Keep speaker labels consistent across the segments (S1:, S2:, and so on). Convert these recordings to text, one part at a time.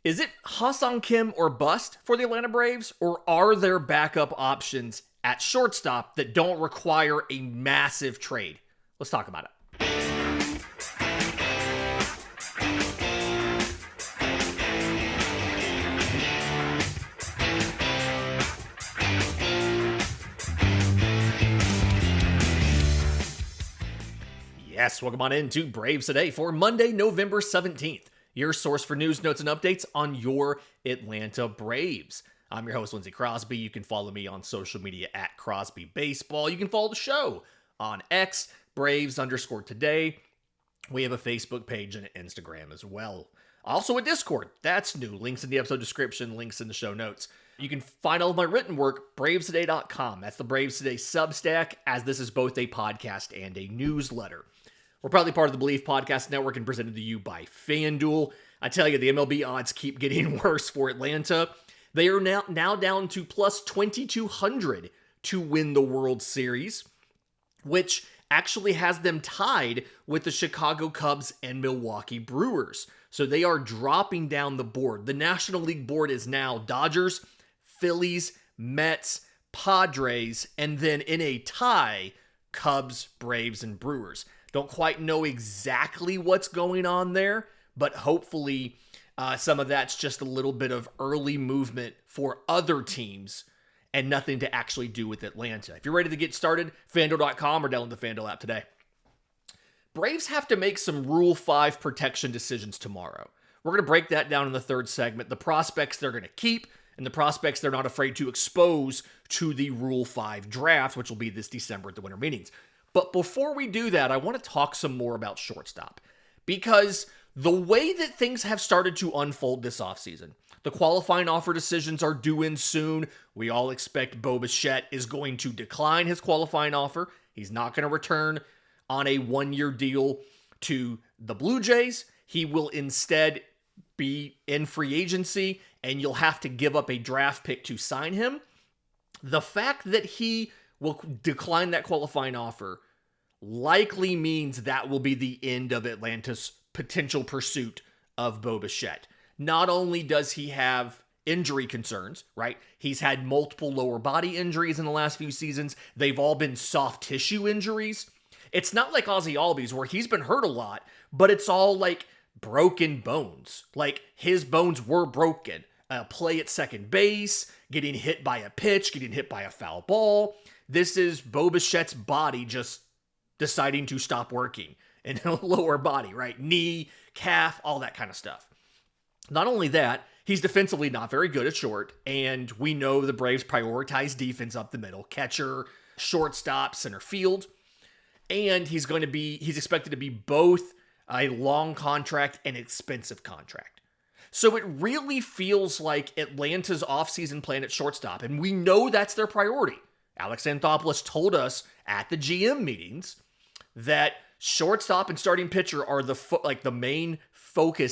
S1: Is it Ha-Seong Kim or bust for the Atlanta Braves, or are there backup options at shortstop that don't require a massive trade? Let's talk about it. Yes, welcome on into Braves Today for Monday, November 17th. Your source for news, notes, and updates on your Atlanta Braves. I'm your host, Lindsay Crosby. You can follow me on social media at Crosby Baseball. You can follow the show on X, Braves_today. We have a Facebook page and an Instagram as well. Also a Discord. That's new. Links in the episode description, links in the show notes. You can find all of my written work, bravestoday.com. That's the Braves Today Substack, as this is both a podcast and a newsletter. We're proudly part of the Believe Podcast Network and presented to you by FanDuel. I tell you, the MLB odds keep getting worse for Atlanta. They are now down to plus 2,200 to win the World Series, which actually has them tied with the Chicago Cubs and Milwaukee Brewers. So they are dropping down the board. The National League board is now Dodgers, Phillies, Mets, Padres, and then in a tie, Cubs, Braves, and Brewers. Don't quite know exactly what's going on there, but hopefully some of that's just a little bit of early movement for other teams and nothing to actually do with Atlanta. If you're ready to get started, FanDuel.com or download the FanDuel app today. Braves have to make some Rule 5 protection decisions tomorrow. We're going to break that down in the third segment. The prospects they're going to keep and the prospects they're not afraid to expose to the Rule 5 draft, which will be this December at the winter meetings. But before we do that, I want to talk some more about shortstop, because the way that things have started to unfold this offseason, the qualifying offer decisions are due in soon. We all expect Bichette is going to decline his qualifying offer. He's not going to return on a one-year deal to the Blue Jays. He will instead be in free agency, and you'll have to give up a draft pick to sign him. The fact that he will decline that qualifying offer likely means that will be the end of Atlanta's potential pursuit of Bichette. Not only does he have injury concerns, right? He's had multiple lower body injuries in the last few seasons. They've all been soft tissue injuries. It's not like Ozzie Albies where he's been hurt a lot, but it's all like broken bones. Like his bones were broken. Play at second base, getting hit by a pitch, getting hit by a foul ball. This is Bichette's body just deciding to stop working in a lower body, right? Knee, calf, all that kind of stuff. Not only that, he's defensively not very good at short, and we know the Braves prioritize defense up the middle, catcher, shortstop, center field, and he's expected to be both a long contract and expensive contract. So it really feels like Atlanta's offseason plan at shortstop, and we know that's their priority. Alex Anthopoulos told us at the GM meetings that shortstop and starting pitcher are the main foci,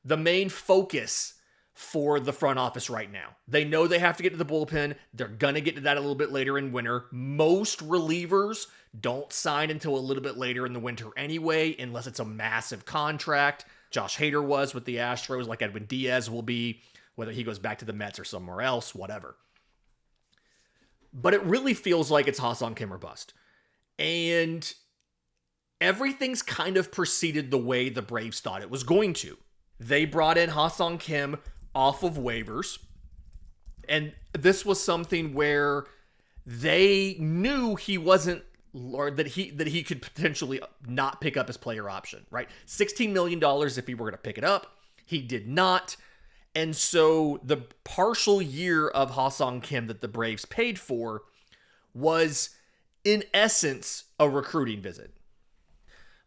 S1: the main focus for the front office right now. They know they have to get to the bullpen. They're going to get to that a little bit later in winter. Most relievers don't sign until a little bit later in the winter anyway, unless it's a massive contract. Josh Hader was with the Astros, like Edwin Diaz will be, whether he goes back to the Mets or somewhere else, whatever. But it really feels like it's Ha-Seong Kim or bust. And everything's kind of proceeded the way the Braves thought it was going to. They brought in Ha-Seong Kim off of waivers. And this was something where they knew he wasn't, or that he could potentially not pick up his player option, right? $16 million if he were going to pick it up. He did not. And so the partial year of Ha-Seong Kim that the Braves paid for was, in essence, a recruiting visit.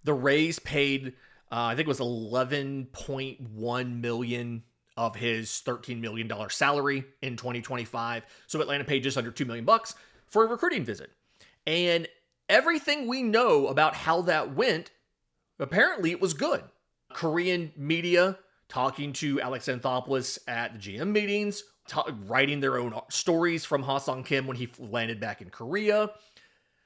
S1: The Rays paid, I think it was $11.1 million of his $13 million salary in 2025. So Atlanta paid just under $2 million for a recruiting visit. And everything we know about how that went, apparently it was good. Korean media talking to Alex Anthopoulos at the GM meetings, writing their own stories from Ha-Seong Kim when he landed back in Korea.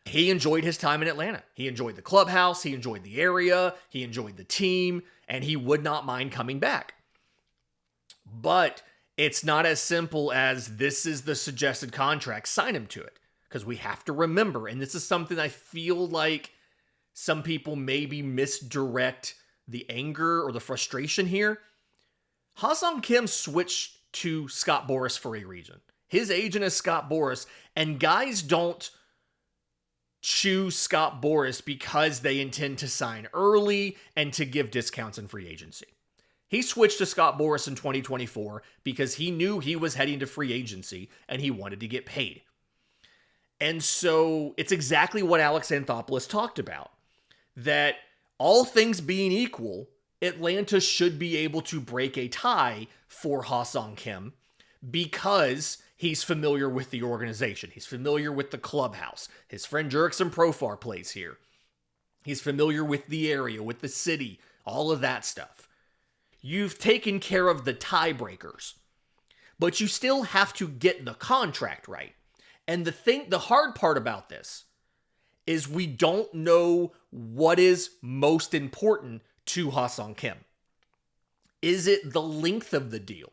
S1: He enjoyed his time in Atlanta. He enjoyed the clubhouse, he enjoyed the area, he enjoyed the team, and he would not mind coming back. But it's not as simple as this is the suggested contract, sign him to it. Because we have to remember, and this is something I feel like some people maybe misdirect the anger or the frustration here. Ha-Seong Kim switched to Scott Boras for a reason. His agent is Scott Boras, and guys don't choose Scott Boras because they intend to sign early and to give discounts in free agency. He switched to Scott Boras in 2024 because he knew he was heading to free agency and he wanted to get paid. And so it's exactly what Alex Anthopoulos talked about, that all things being equal, Atlanta should be able to break a tie for Ha-Seong Kim because he's familiar with the organization. He's familiar with the clubhouse. His friend Jurickson Profar plays here. He's familiar with the area, with the city, all of that stuff. You've taken care of the tiebreakers, but you still have to get the contract right. And the hard part about this is we don't know what is most important to Ha-Seong Kim. Is it the length of the deal?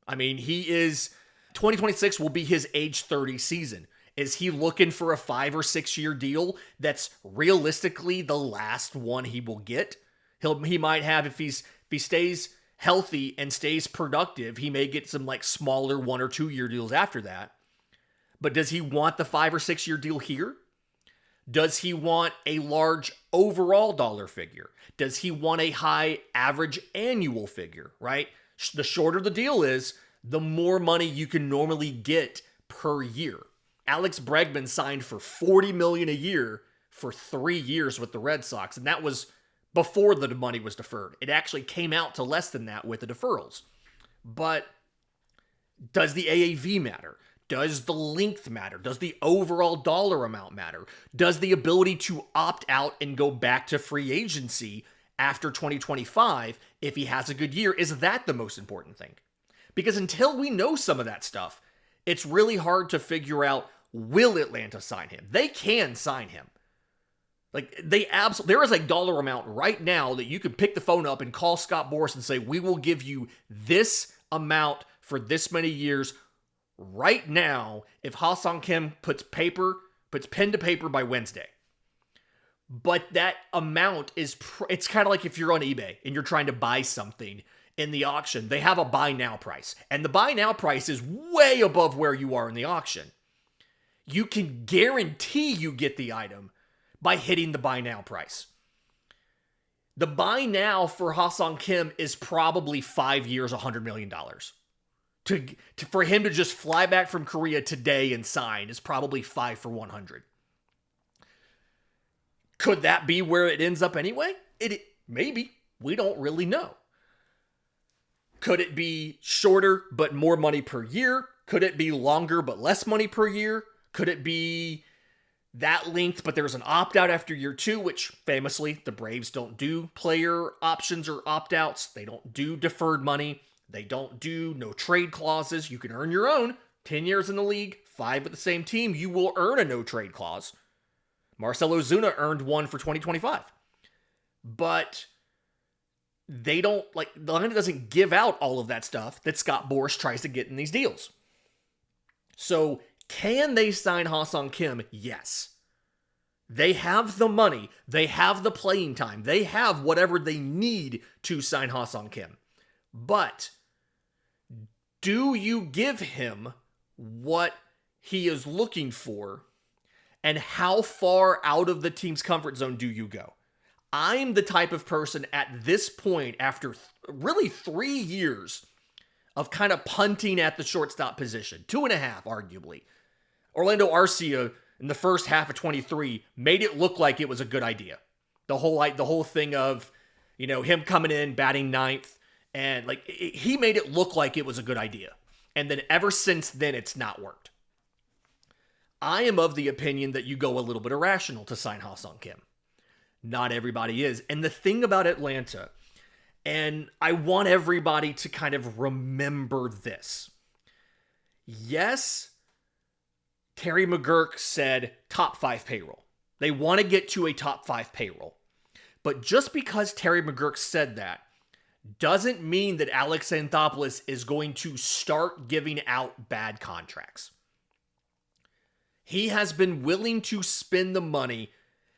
S1: I mean, 2026 will be his age 30 season. Is he looking for a 5 or 6 year deal that's realistically the last one he will get? He might have, if he stays healthy and stays productive, he may get some like smaller 1 or 2 year deals after that. But does he want the 5 or 6 year deal here? Does he want a large overall dollar figure? Does he want a high average annual figure, right? The shorter the deal is, the more money you can normally get per year. Alex Bregman signed for $40 million a year for 3 years with the Red Sox, and that was before the money was deferred. It actually came out to less than that with the deferrals. But does the AAV matter? Does the length matter? Does the overall dollar amount matter? Does the ability to opt out and go back to free agency after 2025, if he has a good year, is that the most important thing? Because until we know some of that stuff, it's really hard to figure out, will Atlanta sign him? They can sign him. Like, there is a dollar amount right now that you can pick the phone up and call Scott Boras and say, we will give you this amount for this many years right now if Ha-Seong Kim puts pen to paper by Wednesday. But that amount is, it's kind of like if you're on eBay and you're trying to buy something in the auction, they have a buy now price. And the buy now price is way above where you are in the auction. You can guarantee you get the item by hitting the buy now price. The buy now for Ha-Seong Kim is probably 5 years, $100 million. For him to just fly back from Korea today and sign is probably 5 for 100. Could that be where it ends up anyway? Maybe. We don't really know. Could it be shorter but more money per year? Could it be longer but less money per year? Could it be that length but there's an opt-out after year 2, which famously the Braves don't do player options or opt-outs. They don't do deferred money. They don't do no trade clauses. You can earn your own. 10 years in the league, 5 with the same team, you will earn a no trade clause. Marcell Ozuna earned one for 2025. But they don't, Atlanta doesn't give out all of that stuff that Scott Boras tries to get in these deals. So, can they sign Ha-Seong Kim? Yes. They have the money. They have the playing time. They have whatever they need to sign Ha-Seong Kim. But do you give him what he is looking for, and how far out of the team's comfort zone do you go? I'm the type of person at this point, after really 3 years of kind of punting at the shortstop position, 2.5 arguably. Orlando Arcia in the first half of 23 made it look like it was a good idea. The whole thing of, him coming in, batting ninth, and he made it look like it was a good idea. And then ever since then, it's not worked. I am of the opinion that you go a little bit irrational to sign Ha-Seong Kim. Not everybody is. And the thing about Atlanta, and I want everybody to kind of remember this. Yes, Terry McGurk said top 5 payroll. They want to get to a top 5 payroll. But just because Terry McGurk said that doesn't mean that Alex Anthopoulos is going to start giving out bad contracts. He has been willing to spend the money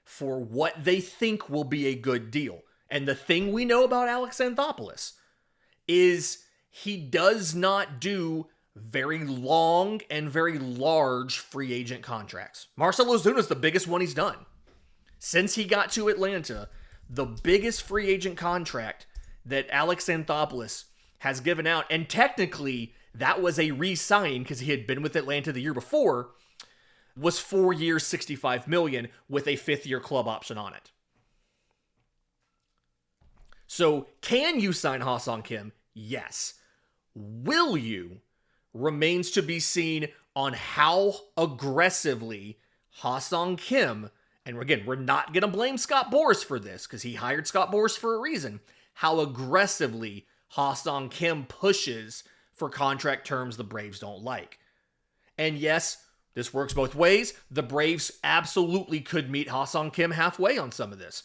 S1: for what they think will be a good deal. And the thing we know about Alex Anthopoulos is he does not do very long and very large free agent contracts. Marcell Ozuna is the biggest one he's done. Since he got to Atlanta, the biggest free agent contract that Alex Anthopoulos has given out, and technically that was a re-signing because he had been with Atlanta the year before, was 4 years, $65 million with a 5th-year club option on it. So, can you sign Ha-Seong Kim? Yes. Will you? Remains to be seen on how aggressively Ha-Seong Kim, and again, we're not going to blame Scott Boras for this because he hired Scott Boras for a reason, how aggressively Ha-Seong Kim pushes for contract terms the Braves don't like. And yes, this works both ways. The Braves absolutely could meet Ha-Seong Kim halfway on some of this.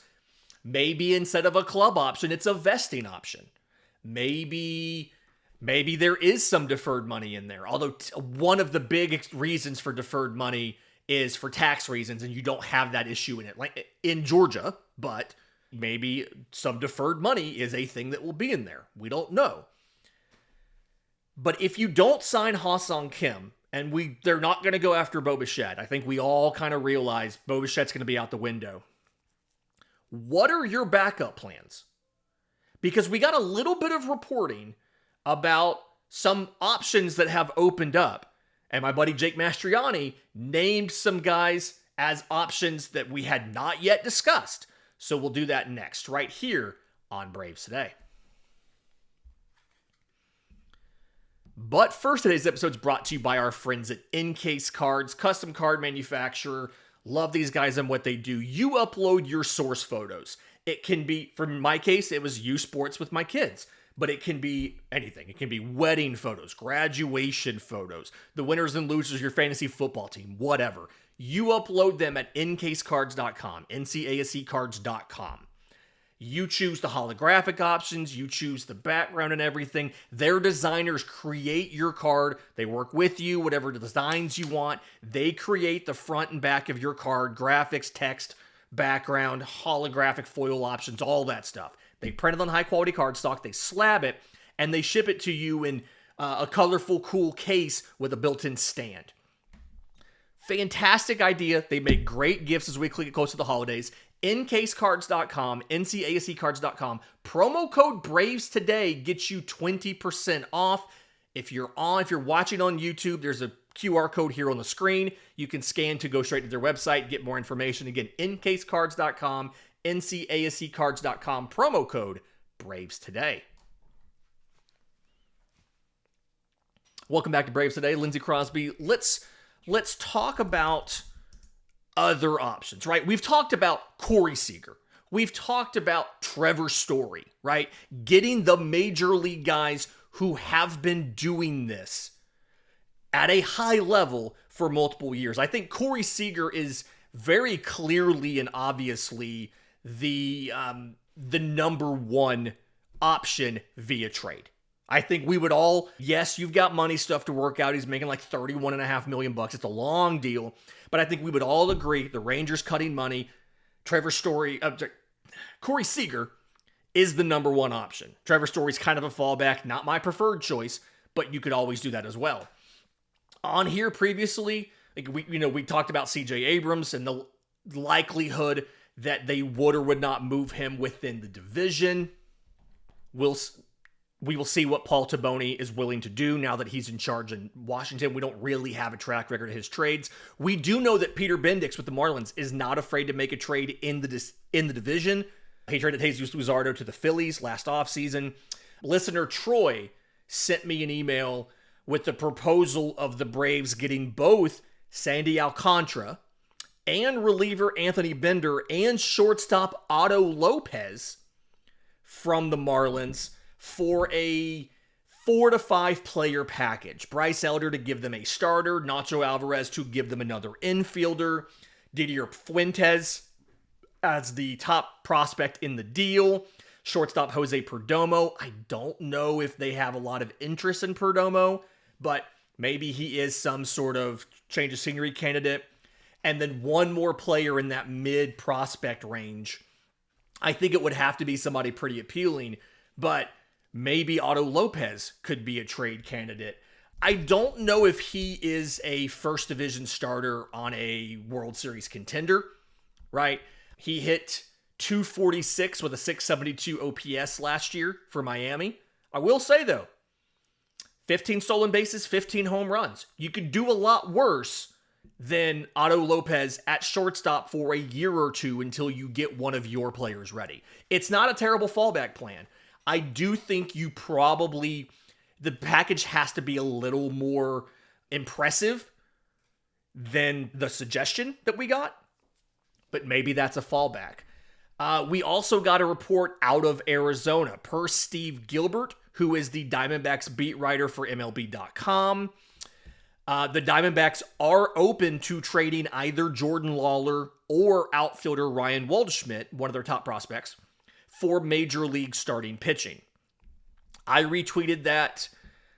S1: Maybe instead of a club option, it's a vesting option. Maybe there is some deferred money in there. Although one of the big reasons for deferred money is for tax reasons, and you don't have that issue in Georgia, but maybe some deferred money is a thing that will be in there. We don't know. But if you don't sign Ha-Seong Kim, and they're not going to go after Bo Bichette, I think we all kind of realize Bo Bichette's going to be out the window. What are your backup plans? Because we got a little bit of reporting about some options that have opened up. And my buddy Jake Mastriani named some guys as options that we had not yet discussed. So we'll do that next, right here on Braves Today. But first, today's episode is brought to you by our friends at Encase Cards, custom card manufacturer. Love these guys and what they do. You upload your source photos. It can be, for my case, it was U Sports with my kids. But it can be anything. It can be wedding photos, graduation photos, the winners and losers of your fantasy football team, whatever. You upload them at ncasecards.com, ncasecards.com. You choose the holographic options, you choose the background and everything. Their designers create your card. They work with you, whatever designs you want. They create the front and back of your card, graphics, text, background, holographic foil options, all that stuff. They print it on high-quality cardstock, they slab it, and they ship it to you in a colorful, cool case with a built-in stand. Fantastic idea. They make great gifts as we get close to the holidays. Ncasecards.com, ncasecards.com. Promo code Braves today gets you 20% off. If you're watching on YouTube, there's a QR code here on the screen. You can scan to go straight to their website, get more information. Again, ncasecards.com, ncasecards.com, promo code Braves today. Welcome back to Braves Today. Lindsay Crosby. Let's talk about other options, right? We've talked about Corey Seager. We've talked about Trevor Story, right? Getting the major league guys who have been doing this at a high level for multiple years. I think Corey Seager is very clearly and obviously the number one option via trade. I think we would all, yes, you've got money stuff to work out. He's making like $31.5 million. It's a long deal. But I think we would all agree the Rangers cutting money, Corey Seager is the number one option. Trevor Story's kind of a fallback, not my preferred choice, but you could always do that as well. On here previously, we talked about C.J. Abrams and the likelihood that they would or would not move him within the division. We will see what Paul Taboni is willing to do now that he's in charge in Washington. We don't really have a track record of his trades. We do know that Peter Bendix with the Marlins is not afraid to make a trade in the division. He traded Jesus Luzardo to the Phillies last offseason. Listener Troy sent me an email with the proposal of the Braves getting both Sandy Alcantara and reliever Anthony Bender and shortstop Otto Lopez from the Marlins for a 4 to 5 player package. Bryce Elder to give them a starter, Nacho Alvarez to give them another infielder, Didier Fuentes as the top prospect in the deal, shortstop Jose Perdomo. I don't know if they have a lot of interest in Perdomo, but maybe he is some sort of change of scenery candidate. And then one more player in that mid prospect range. I think it would have to be somebody pretty appealing, but maybe Otto Lopez could be a trade candidate. I don't know if he is a first division starter on a World Series contender, right? He hit 246 with a 672 OPS last year for Miami. I will say, though, 15 stolen bases, 15 home runs. You could do a lot worse than Otto Lopez at shortstop for a year or two until you get one of your players ready. It's not a terrible fallback plan. I do think the package has to be a little more impressive than the suggestion that we got, but maybe that's a fallback. We also got a report out of Arizona per Steve Gilbert, who is the Diamondbacks beat writer for MLB.com. The Diamondbacks are open to trading either Jordan Lawler or outfielder Ryan Waldschmidt, one of their top prospects, for major league starting pitching. I retweeted that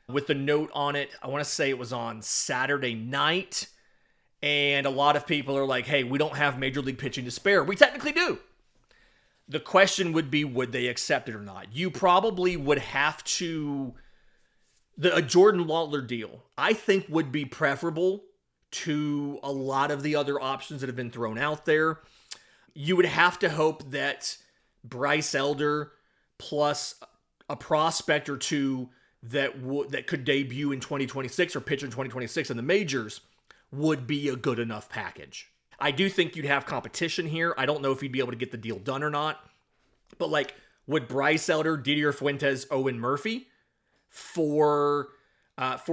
S1: with a note on it. I want to say it was on Saturday night. And a lot of people are like, hey, we don't have major league pitching to spare. We technically do. The question would be, would they accept it or not? You probably would have to... A Jordan Lawler deal, I think, would be preferable to a lot of the other options that have been thrown out there. You would have to hope that Bryce Elder plus a prospect or two that could debut in 2026 or pitch in 2026 in the majors would be a good enough package. I do think you'd have competition here. I don't know if you'd be able to get the deal done or not. But would Bryce Elder, Didier Fuentes, Owen Murphy for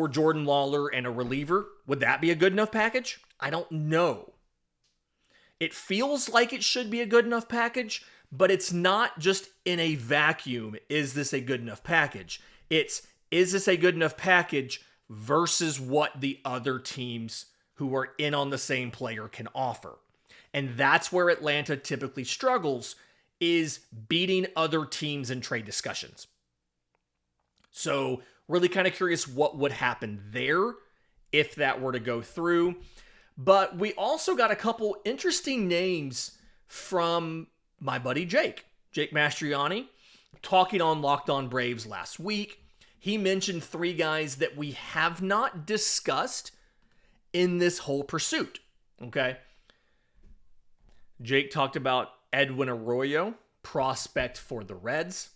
S1: Jordan Lawler and a reliever, would that be a good enough package? I don't know. It feels like it should be a good enough package, but it's not just in a vacuum, is this a good enough package? It's, is this a good enough package versus what the other teams who are in on the same player can offer? And that's where Atlanta typically struggles, is beating other teams in trade discussions. So really kind of curious what would happen there if that were to go through. But we also got a couple interesting names from my buddy Jake Mastriani, talking on Locked On Braves last week. He mentioned 3 guys that we have not discussed in this whole pursuit. Okay. Jake talked about Edwin Arroyo, prospect for the Reds.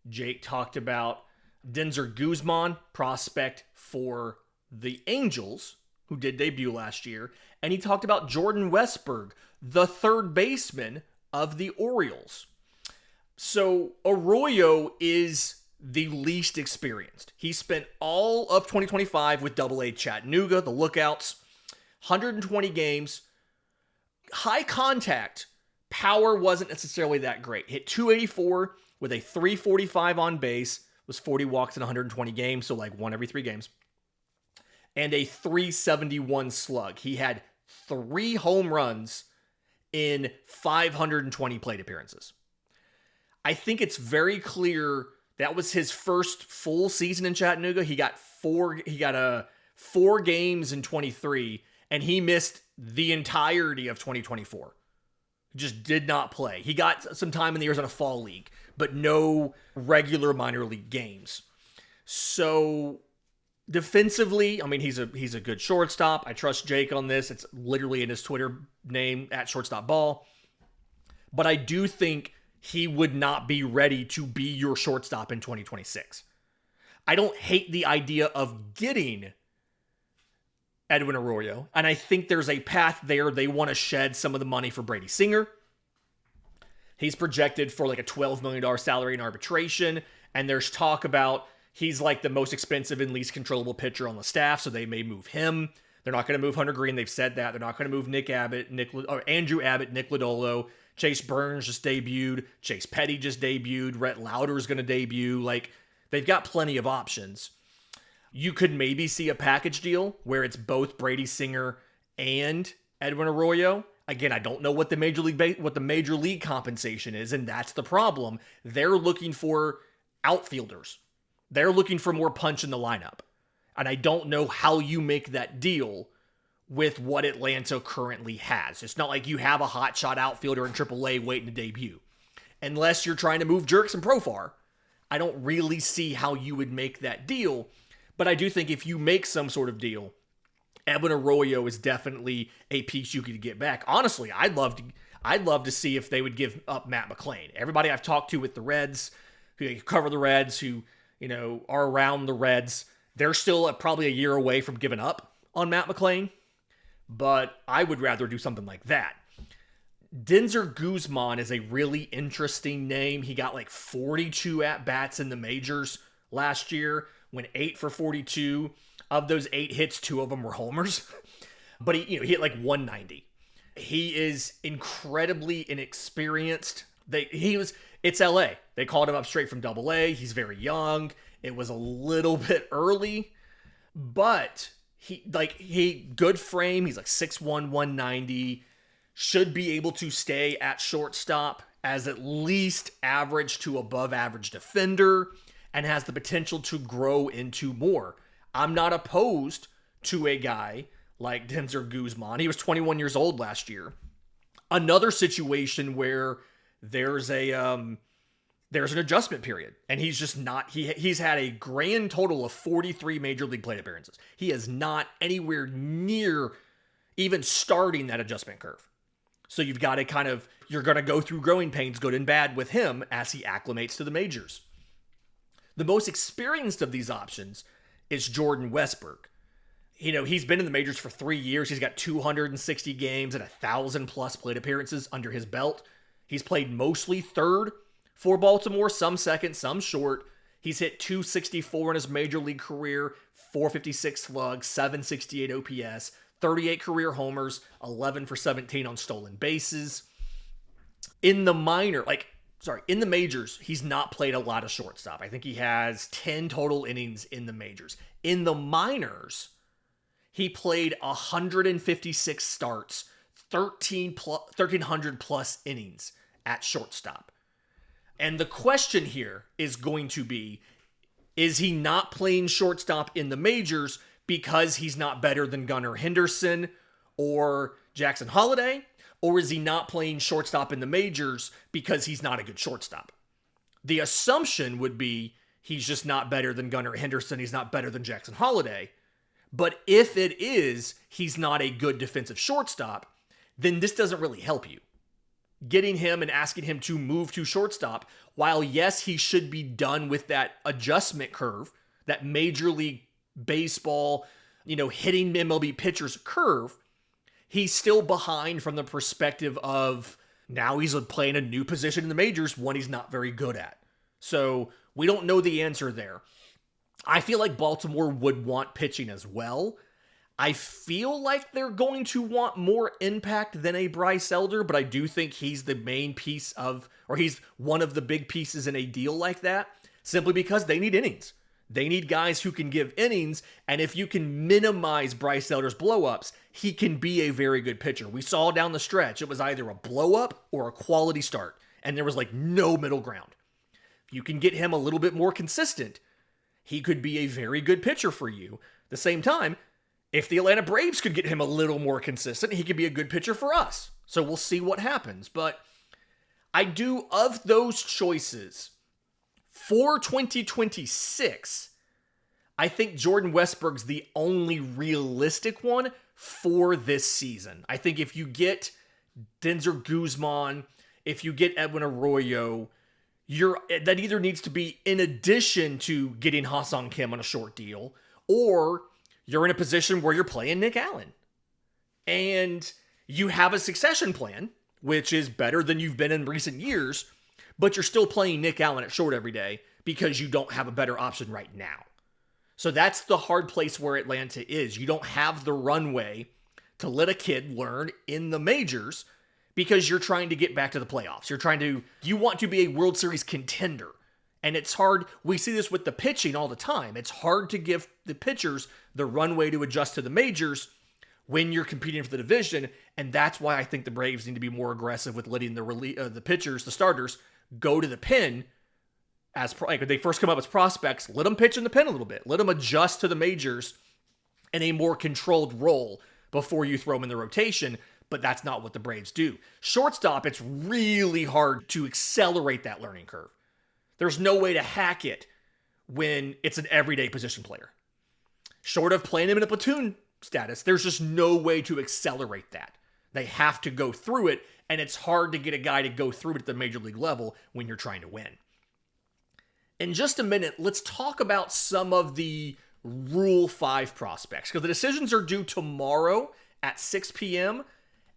S1: Jake talked about Denzer Guzman, prospect for the Angels, who did debut last year. And he talked about Jordan Westburg, the third baseman of the Orioles. So Arroyo is the least experienced. He spent all of 2025 with AA Chattanooga, the Lookouts, 120 games. High contact, power wasn't necessarily that great. Hit 284 with a 345 on base, was 40 walks in 120 games, so 1 every 3 games. And a 371 slug. He had 3 home runs in 520 plate appearances. I think it's very clear that was his first full season in Chattanooga. He got 4 games in 23, and he missed the entirety of 2024. Just did not play. He got some time in the Arizona Fall League, but no regular minor league games. So defensively, I mean, he's a good shortstop. I trust Jake on this. It's literally in his Twitter name, @shortstopball. But I do think he would not be ready to be your shortstop in 2026. I don't hate the idea of getting Edwin Arroyo, and I think there's a path there. They want to shed some of the money for Brady Singer. He's projected for a $12 million salary in arbitration, and there's talk about he's the most expensive and least controllable pitcher on the staff, so they may move him. They're not going to move Hunter Green. They've said that. They're not going to move Andrew Abbott, Nick Lodolo. Chase Burns just debuted. Chase Petty just debuted. Rhett Lauder is going to debut. They've got plenty of options. You could maybe see a package deal where it's both Brady Singer and Edwin Arroyo. Again, I don't know what the major league compensation is, and that's the problem. They're looking for outfielders. They're looking for more punch in the lineup. And I don't know how you make that deal with what Atlanta currently has. It's not like you have a hotshot outfielder in AAA waiting to debut. Unless you're trying to move Jerks and Profar, I don't really see how you would make that deal. But I do think if you make some sort of deal, Edwin Arroyo is definitely a piece you could get back. Honestly, I'd love to see if they would give up Matt McClain. Everybody I've talked to with the Reds, who cover the Reds, who are around the Reds, they're still probably a year away from giving up on Matt McClain. But I would rather do something like that. Denzer Guzman is a really interesting name. He got like 42 at-bats in the majors last year, went 8 for 42. Of those 8 hits, 2 of them were homers. But he hit like 190. He is incredibly inexperienced. It's LA. They called him up straight from AA. He's very young. It was a little bit early, but he good frame. He's like 6'1", 190. Should be able to stay at shortstop as at least average to above average defender, and has the potential to grow into more. I'm not opposed to a guy like Denzer Guzman. He was 21 years old last year. Another situation where there's an adjustment period, and he's just not. He's had a grand total of 43 major league plate appearances. He is not anywhere near even starting that adjustment curve. So you've got to you're going to go through growing pains, good and bad, with him as he acclimates to the majors. The most experienced of these options is Jordan Westburg. He's been in the majors for 3 years. He's got 260 games and 1,000+ plate appearances under his belt. He's played mostly third for Baltimore, some second, some short. He's hit .264 in his major league career, .456 slug, .768 OPS, 38 career homers, 11 for 17 on stolen bases. In the majors, he's not played a lot of shortstop. I think he has 10 total innings in the majors. In the minors, he played 156 starts, 1,300 plus innings at shortstop. And the question here is going to be, is he not playing shortstop in the majors because he's not better than Gunnar Henderson or Jackson Holliday? Or is he not playing shortstop in the majors because he's not a good shortstop? The assumption would be he's just not better than Gunnar Henderson. He's not better than Jackson Holliday. But if it is he's not a good defensive shortstop, then this doesn't really help you. Getting him and asking him to move to shortstop, while yes, he should be done with that adjustment curve, that Major League Baseball, hitting MLB pitchers curve, he's still behind from the perspective of now he's playing a new position in the majors, one he's not very good at. So we don't know the answer there. I feel like Baltimore would want pitching as well. I feel like they're going to want more impact than a Bryce Elder, but I do think he's the main piece he's one of the big pieces in a deal like that, simply because they need innings. They need guys who can give innings, and if you can minimize Bryce Elder's blow-ups, he can be a very good pitcher. We saw down the stretch, it was either a blow-up or a quality start, and there was no middle ground. If you can get him a little bit more consistent, he could be a very good pitcher for you. At the same time, if the Atlanta Braves could get him a little more consistent, he could be a good pitcher for us. So we'll see what happens. But of those choices, for 2026, I think Jordan Westburg's the only realistic one for this season. I think if you get Denzer Guzman, if you get Edwin Arroyo, that either needs to be in addition to getting Ha-Seong Kim on a short deal, or you're in a position where you're playing Nick Allen. And you have a succession plan, which is better than you've been in recent years, but you're still playing Nick Allen at short every day because you don't have a better option right now. So that's the hard place where Atlanta is. You don't have the runway to let a kid learn in the majors because you're trying to get back to the playoffs. You want to be a World Series contender. And it's hard. We see this with the pitching all the time. It's hard to give the pitchers the runway to adjust to the majors when you're competing for the division. And that's why I think the Braves need to be more aggressive with letting the pitchers, the starters, go to the pen like when they first come up as prospects. Let them pitch in the pen a little bit. Let them adjust to the majors in a more controlled role before you throw them in the rotation. But that's not what the Braves do. Shortstop, it's really hard to accelerate that learning curve. There's no way to hack it when it's an everyday position player. Short of playing him in a platoon status, there's just no way to accelerate that. They have to go through it, and it's hard to get a guy to go through it at the major league level when you're trying to win. In just a minute, let's talk about some of the Rule 5 prospects, because the decisions are due tomorrow at 6 p.m.,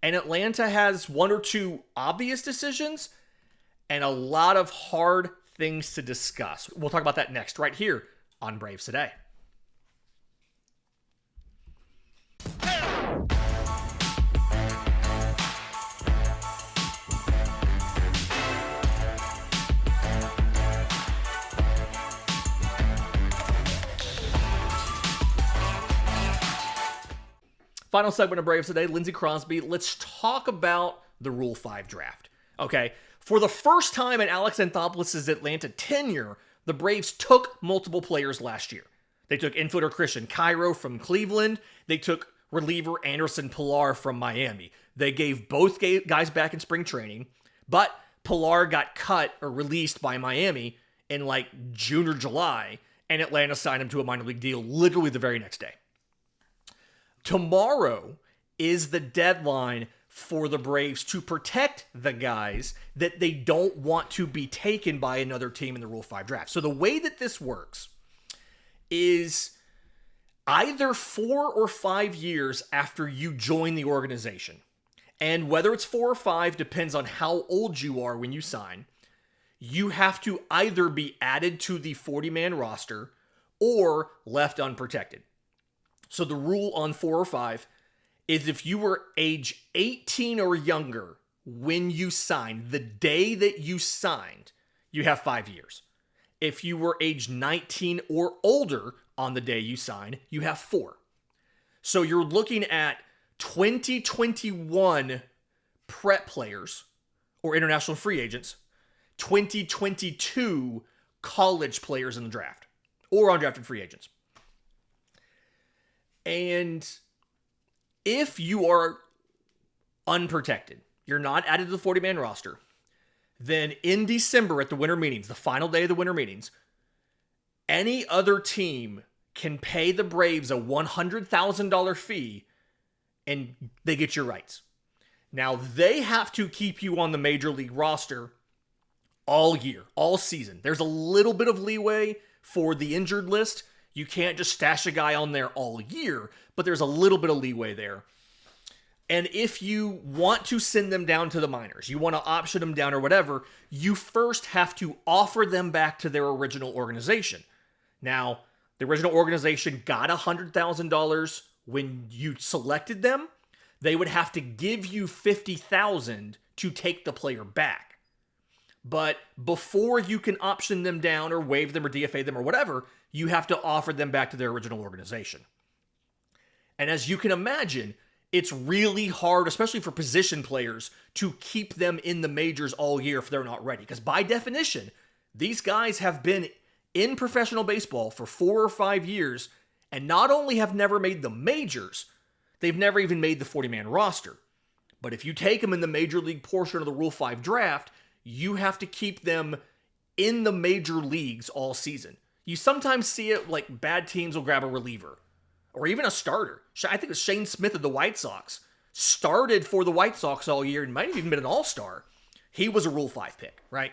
S1: and Atlanta has one or two obvious decisions and a lot of hard things to discuss. We'll talk about that next, right here on Braves Today. Final segment of Braves Today, Lindsay Crosby. Let's talk about the Rule 5 draft. Okay, for the first time in Alex Anthopoulos' Atlanta tenure, the Braves took multiple players last year. They took infielder Christian Cairo from Cleveland. They took reliever Anderson Pilar from Miami. They gave both guys back in spring training, but Pilar got cut or released by Miami in like June or July, and Atlanta signed him to a minor league deal literally the very next day. Tomorrow is the deadline for the Braves to protect the guys that they don't want to be taken by another team in the Rule 5 draft. So the way that this works is either 4 or 5 years after you join the organization. And whether it's 4 or 5 depends on how old you are when you sign. You have to either be added to the 40-man roster or left unprotected. So the rule on 4 or 5 is if you were age 18 or younger when you signed, the day that you signed, you have 5 years. If you were age 19 or older on the day you signed, you have 4. So you're looking at 2021 prep players or international free agents, 2022 college players in the draft or undrafted free agents. And if you are unprotected, you're not added to the 40-man roster, then in December at the winter meetings, the final day of the winter meetings, any other team can pay the Braves a $100,000 fee and they get your rights. Now, they have to keep you on the major league roster all year, all season. There's a little bit of leeway for the injured list. You can't just stash a guy on there all year, but there's a little bit of leeway there. And if you want to send them down to the minors, you want to option them down or whatever, you first have to offer them back to their original organization. Now, the original organization got $100,000 when you selected them. They would have to give you $50,000 to take the player back. But before you can option them down or waive them or DFA them or whatever, you have to offer them back to their original organization. And as you can imagine, it's really hard, especially for position players, to keep them in the majors all year if they're not ready. Because by definition, these guys have been in professional baseball for 4 or 5 years and not only have never made the majors, they've never even made the 40-man roster. But if you take them in the major league portion of the Rule 5 draft, you have to keep them in the major leagues all season. You sometimes see it like bad teams will grab a reliever or even a starter. I think it was Shane Smith of the White Sox started for the White Sox all year and might have even been an all-star. He was a Rule 5 pick, right?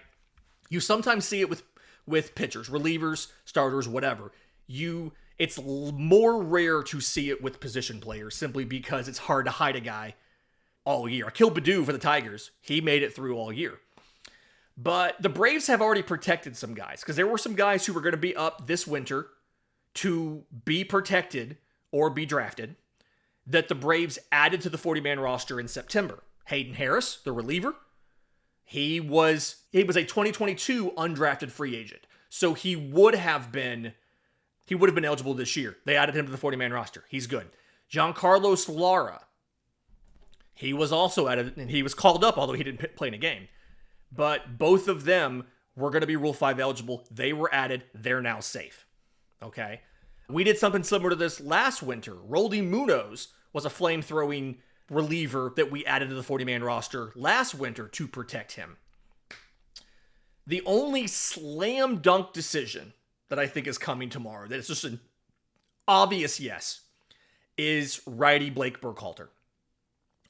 S1: You sometimes see it with pitchers, relievers, starters, whatever. It's more rare to see it with position players simply because it's hard to hide a guy all year. Akil Baddoo for the Tigers, he made it through all year. But the Braves have already protected some guys because there were some guys who were going to be up this winter to be protected or be drafted that the Braves added to the 40-man roster in September. Hayden Harris, the reliever, he was a 2022 undrafted free agent. So he would have been eligible this year. They added him to the 40-man roster. He's good. Giancarlo Solara, he was also added, and he was called up, although he didn't play in a game. But both of them were going to be Rule 5 eligible. They were added. They're now safe. Okay? We did something similar to this last winter. Roldy Munoz was a flame-throwing reliever that we added to the 40-man roster last winter to protect him. The only slam dunk decision that I think is coming tomorrow, that it's just an obvious yes, is righty Blake Burkhalter.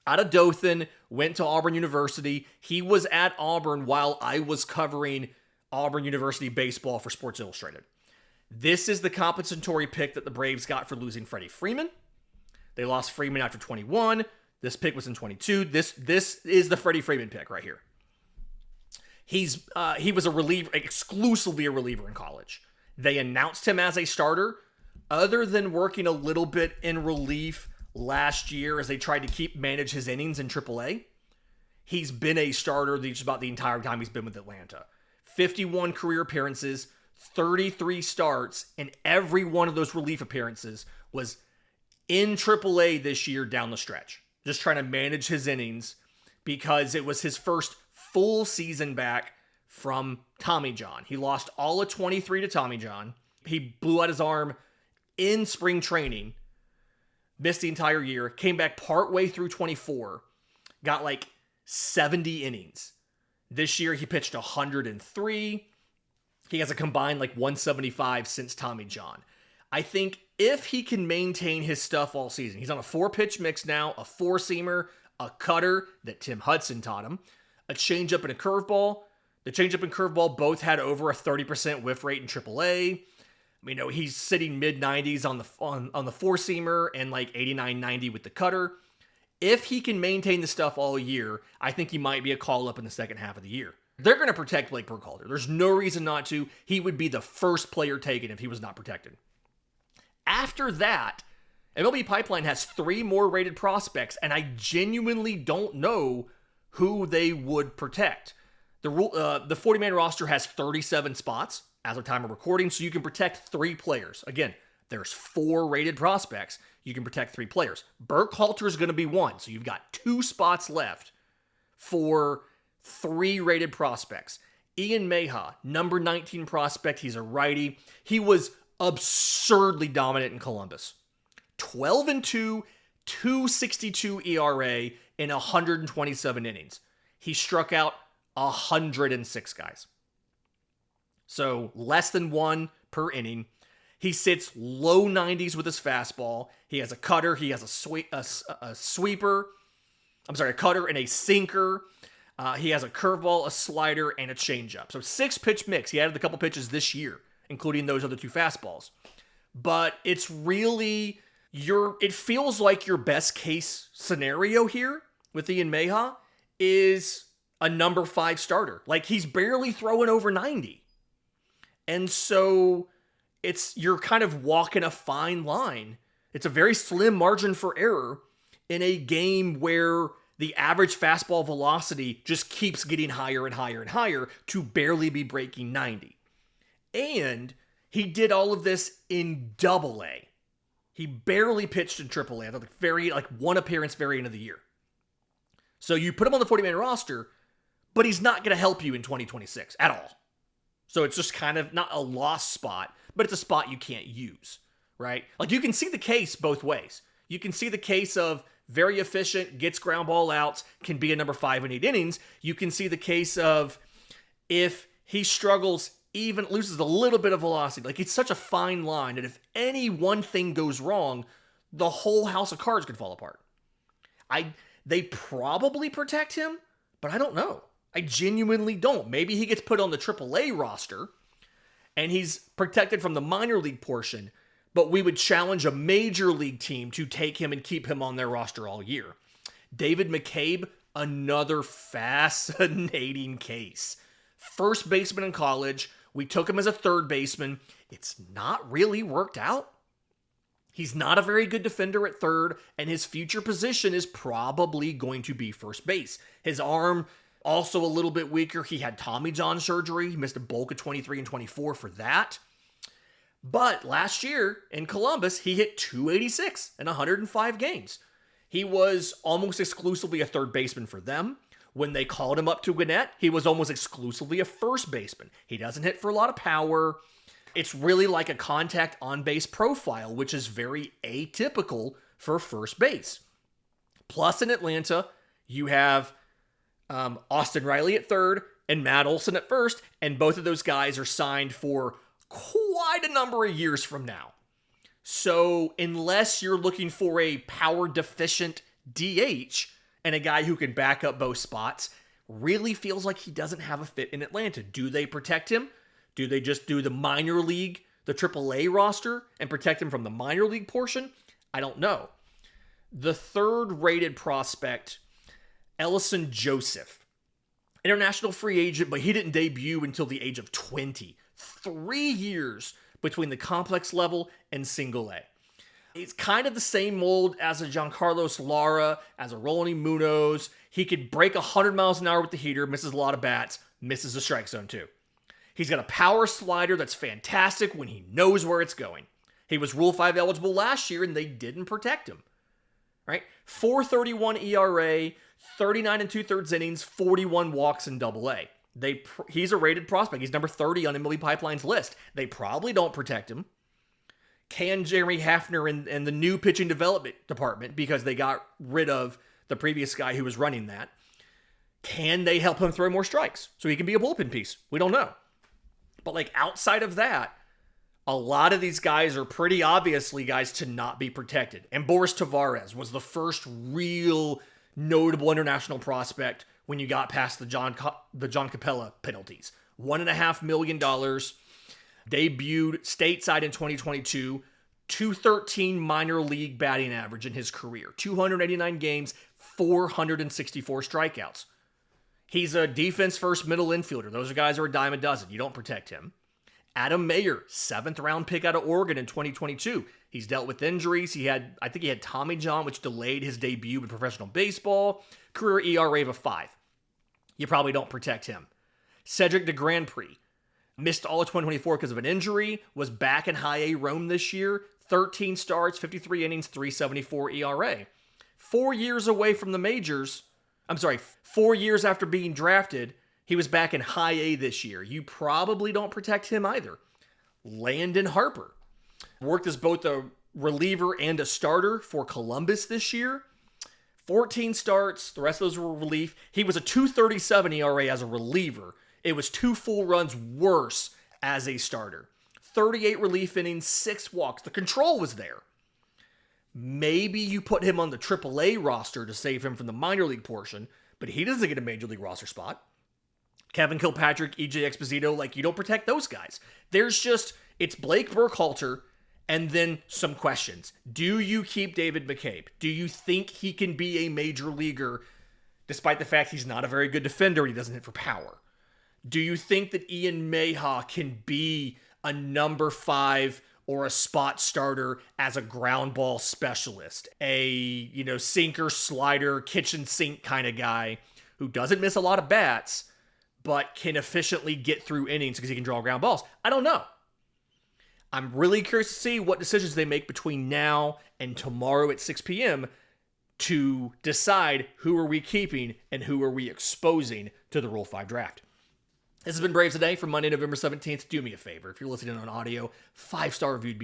S1: Out of Dothan, went to Auburn University. He was at Auburn while I was covering Auburn University baseball for Sports Illustrated. This is the compensatory pick that the Braves got for losing Freddie Freeman. They lost Freeman after 21. This pick was in 22. This is the Freddie Freeman pick right here. He was a reliever, exclusively a reliever in college. They announced him as a starter, other than working a little bit in relief last year as they tried to manage his innings in AAA. He's been a starter just about the entire time he's been with Atlanta. 51 career appearances, 33 starts, and every one of those relief appearances was in AAA this year down the stretch. Just trying to manage his innings because it was his first full season back from Tommy John. He lost all of 23 to Tommy John. He blew out his arm in spring training, missed the entire year, came back partway through 24, got like 70 innings. This year he pitched 103. He has a combined like 175 since Tommy John. I think if he can maintain his stuff all season, he's on a 4-pitch mix now, a 4-seamer, a cutter that Tim Hudson taught him, a changeup and a curveball. The changeup and curveball both had over a 30% whiff rate in AAA. He's sitting mid-90s on the 4-seamer and like 89-90 with the cutter. If he can maintain the stuff all year, I think he might be a call-up in the second half of the year. They're going to protect Blake Burkhalter. There's no reason not to. He would be the first player taken if he was not protected. After that, MLB Pipeline has 3 more rated prospects, and I genuinely don't know who they would protect. The 40-man roster has 37 spots as of time of recording, so you can protect 3 players. Again, there's 4 rated prospects. You can protect 3 players. Burkhalter is going to be 1, so you've got 2 spots left for 3 rated prospects. Ian Meha, number 19 prospect. He's a righty. He was absurdly dominant in Columbus. 12-2, 2.62 ERA in 127 innings. He struck out 106 guys. So less than 1 per inning. He sits low 90s with his fastball. He has a cutter. He has a sweeper. A cutter and a sinker. He has a curveball, a slider, and a changeup. So 6-pitch mix. He added a couple pitches this year, including those other 2 fastballs. But it's really it feels like your best case scenario here with Ian Meha is a number 5 starter. Like, he's barely throwing over 90. And so you're kind of walking a fine line. It's a very slim margin for error in a game where the average fastball velocity just keeps getting higher and higher and higher to barely be breaking 90. And he did all of this in Double-A. He barely pitched in Triple-A. I thought one appearance very end of the year. So you put him on the 40-man roster, but he's not going to help you in 2026 at all. So it's just kind of not a lost spot, but it's a spot you can't use, right? Like, you can see the case both ways. You can see the case of very efficient, gets ground ball outs, can be a number 5 in 8 innings. You can see the case of if he struggles, even loses a little bit of velocity. Like, it's such a fine line that if any one thing goes wrong, the whole house of cards could fall apart. They probably protect him, but I don't know. I genuinely don't. Maybe he gets put on the AAA roster and he's protected from the minor league portion, but we would challenge a major league team to take him and keep him on their roster all year. David McCabe, another fascinating case. First baseman in college. We took him as a third baseman. It's not really worked out. He's not a very good defender at third, and his future position is probably going to be first base. His arm Also a little bit weaker. He had Tommy John surgery. He missed a bulk of 23 and 24 for that. But last year in Columbus, he hit 286 in 105 games. He was almost exclusively a third baseman for them. When they called him up to Gwinnett, he was almost exclusively a first baseman. He doesn't hit for a lot of power. It's really like a contact on-base profile, which is very atypical for first base. Plus in Atlanta, you have Austin Riley at third and Matt Olson at first, and both of those guys are signed for quite a number of years from now. So unless you're looking for a power deficient DH and a guy who can back up both spots, really feels like he doesn't have a fit in Atlanta. Do they protect him? Do they just do the minor league, the AAA roster, and protect him from the minor league portion? I don't know. The third rated prospect, Ellison Joseph. International free agent, but he didn't debut until the age of 20. 3 years between the complex level and single A. He's kind of the same mold as a Giancarlo Lara, as a Rolling Munoz. He could break 100 miles an hour with the heater, misses a lot of bats, misses the strike zone too. He's got a power slider that's fantastic when he knows where it's going. He was Rule 5 eligible last year and they didn't protect him. Right? 4.31 ERA, 39 and 2/3 innings, 41 walks in AA. He's a rated prospect. He's number 30 on MLB Pipeline's list. They probably don't protect him. Can Jeremy Hafner and the new pitching development department, because they got rid of the previous guy who was running that, can they help him throw more strikes so he can be a bullpen piece? We don't know. But like outside of that, a lot of these guys are pretty obviously guys to not be protected. And Boris Tavares was the first real notable international prospect when you got past the John Capella penalties. $1.5 million, debuted stateside in 2022, 213 minor league batting average in his career, 289 games, 464 strikeouts. He's a defense-first middle infielder. Those are guys who are a dime a dozen. You don't protect him. Adam Mayer, 7th-round pick out of Oregon in 2022. He's dealt with injuries. I think he had Tommy John, which delayed his debut in professional baseball. Career ERA of 5. You probably don't protect him. Cedric de Grand Prix missed all of 2024 because of an injury, was back in high A Rome this year, 13 starts, 53 innings, 3.74 ERA. 4 years away from the majors, 4 years after being drafted, he was back in high A this year. You probably don't protect him either. Landon Harper worked as both a reliever and a starter for Columbus this year. 14 starts, the rest of those were relief. He was a 2.37 ERA as a reliever. It was 2 full runs worse as a starter. 38 relief innings, 6 walks. The control was there. Maybe you put him on the AAA roster to save him from the minor league portion, but he doesn't get a major league roster spot. Kevin Kilpatrick, EJ Exposito, you don't protect those guys. It's Blake Burkhalter and then some questions. Do you keep David McCabe? Do you think he can be a major leaguer despite the fact he's not a very good defender and he doesn't hit for power? Do you think that Ian Mayhaw can be a number 5 or a spot starter as a ground ball specialist? A, sinker, slider, kitchen sink kind of guy who doesn't miss a lot of bats, but can efficiently get through innings because he can draw ground balls? I don't know. I'm really curious to see what decisions they make between now and tomorrow at 6 p.m. to decide who are we keeping and who are we exposing to the Rule 5 draft. This has been Braves Today for Monday, November 17th. Do me a favor. If you're listening on audio, 5-star review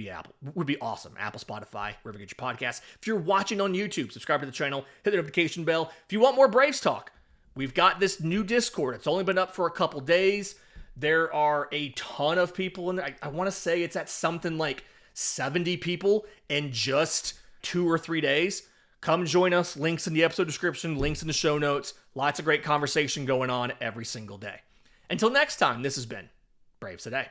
S1: would be awesome. Apple, Spotify, wherever you get your podcasts. If you're watching on YouTube, subscribe to the channel, hit the notification bell. If you want more Braves talk, we've got this new Discord. It's only been up for a couple days. There are a ton of people in there. I want to say it's at something like 70 people in just 2 or 3 days. Come join us. Links in the episode description, links in the show notes. Lots of great conversation going on every single day. Until next time, this has been Braves Today.